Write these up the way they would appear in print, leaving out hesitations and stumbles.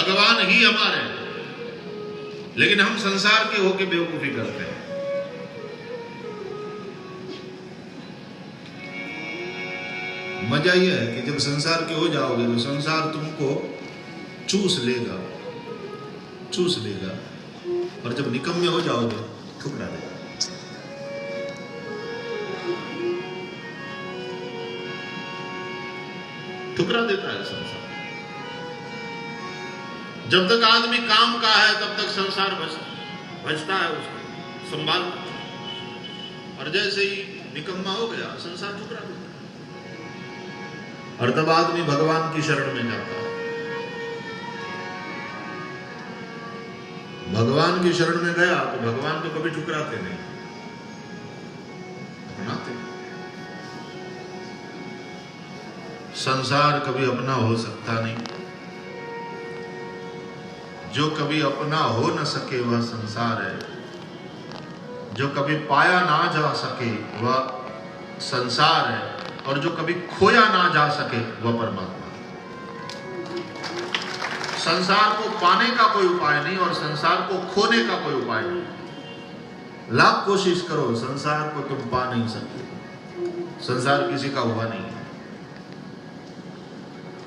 भगवान ही हमारे हैं, लेकिन हम संसार के होके बेवकूफी करते हैं। मजा यह है कि जब संसार के हो जाओगे तो संसार तुमको चूस लेगा, और जब निकम्मे हो जाओगे ठुकरा देगा। ठुकरा देता है संसार। जब तक आदमी काम का है तब तक संसार बचता है, उसको संभालता है, और जैसे ही निकम्मा हो गया संसार ठुकरा देता है। और तब आदमी भगवान की शरण में जाता है। भगवान की शरण में गया तो भगवान तो कभी ठुकराते नहीं, अपनाते। संसार कभी अपना हो सकता नहीं। जो कभी अपना हो न सके वह संसार है, जो कभी पाया ना जा सके वह संसार है, और जो कभी खोया ना जा सके वह परमात्मा। संसार को पाने का कोई उपाय नहीं और संसार को खोने का कोई उपाय नहीं। लाख कोशिश करो, संसार को तुम पा नहीं सकते। संसार किसी का हुआ नहीं है,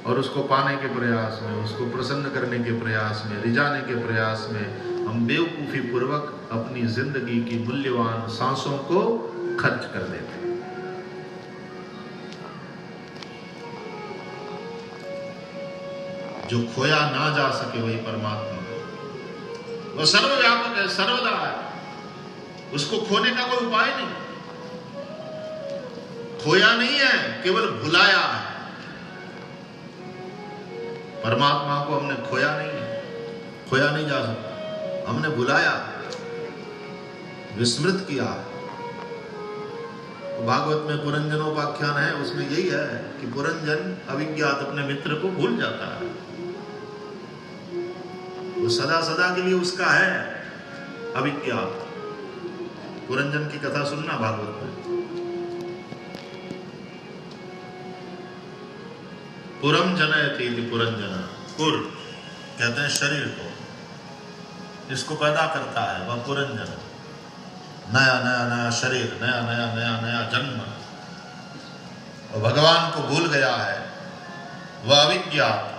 और उसको पाने के प्रयास में, उसको प्रसन्न करने के प्रयास में, रिझाने के प्रयास में हम बेवकूफी पूर्वक अपनी जिंदगी की मूल्यवान सांसों को खर्च कर देते हैं। जो खोया ना जा सके वही परमात्मा, वह सर्वव्यापक है, सर्वदा है, उसको खोने का कोई उपाय नहीं। खोया नहीं है, केवल भुलाया है। परमात्मा को हमने खोया नहीं है, खोया नहीं जा सकता, हमने भुलाया, विस्मृत किया। भागवत में पुरंजनोपाख्यान है, उसमें यही है कि पुरंजन अविज्ञात अपने मित्र को भूल जाता है। वो सदा सदा के लिए उसका है अविज्ञात। पुरंजन की कथा सुनना भागवत में। पुरम जनयति पुरंजन, पुर कहते हैं शरीर को, जिसको पैदा करता है वह पुरंजन। नया नया नया शरीर, नया नया नया नया जन्म, और भगवान को भूल गया है, वह अविज्ञात।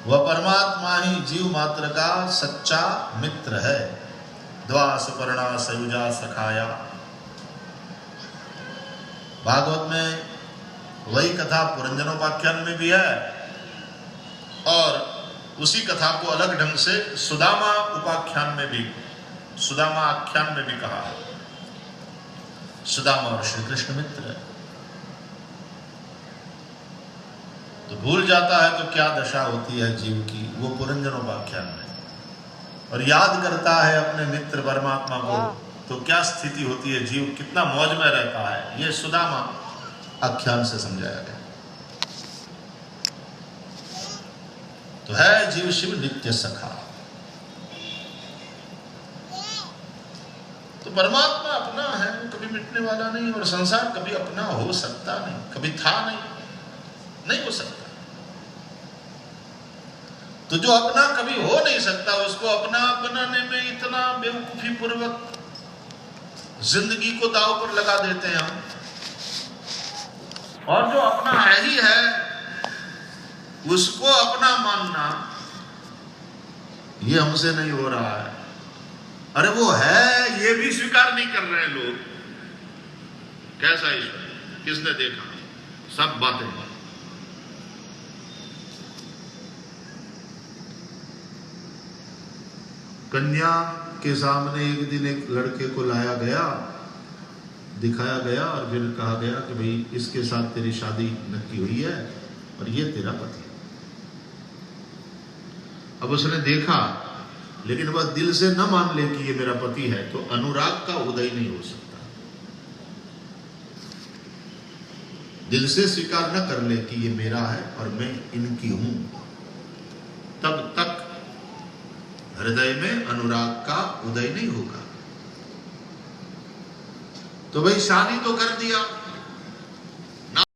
वह परमात्मा ही जीव मात्र का सच्चा मित्र है। द्वा सुपर्णा सयुजा सखाया। भागवत में वही कथा पुरंजनोपाख्यान में भी है, और उसी कथा को अलग ढंग से सुदामा उपाख्यान में भी, सुदामा आख्यान में भी कहा है। सुदामा और श्री कृष्ण मित्र है। तो भूल जाता है तो क्या दशा होती है जीव की, वो पुरंजनोपाख्यान में। और याद करता है अपने मित्र परमात्मा को तो क्या स्थिति होती है, जीव कितना मौज में रहता है, ये सुदामा आख्यान से समझाया गया। तो है जीव शिव नित्य सखा। तो परमात्मा अपना है, कभी मिटने वाला नहीं, और संसार कभी अपना हो सकता नहीं, कभी था नहीं हो सकता। तो जो अपना कभी हो नहीं सकता उसको अपना बनाने में इतना बेवकूफी पूर्वक जिंदगी को दांव पर लगा देते हैं हम। और जो अपना है ही है उसको अपना मानना ये हमसे नहीं हो रहा है। अरे वो है ये भी स्वीकार नहीं कर रहे हैं लोग। कैसा ईश्वर, किसने देखा? सब बातें। कन्या के सामने एक दिन एक लड़के को लाया गया, दिखाया गया, और फिर कहा गया कि भाई इसके साथ तेरी शादी नक्की हुई है और ये तेरा पति। अब उसने देखा, लेकिन वह दिल से न मान ले कि ये मेरा पति है, तो अनुराग का उदय नहीं हो सकता। दिल से स्वीकार न कर ले कि ये मेरा है और मैं इनकी हूं, तब तक हृदय में अनुराग का उदय नहीं होगा। तो भाई शादी तो कर दिया,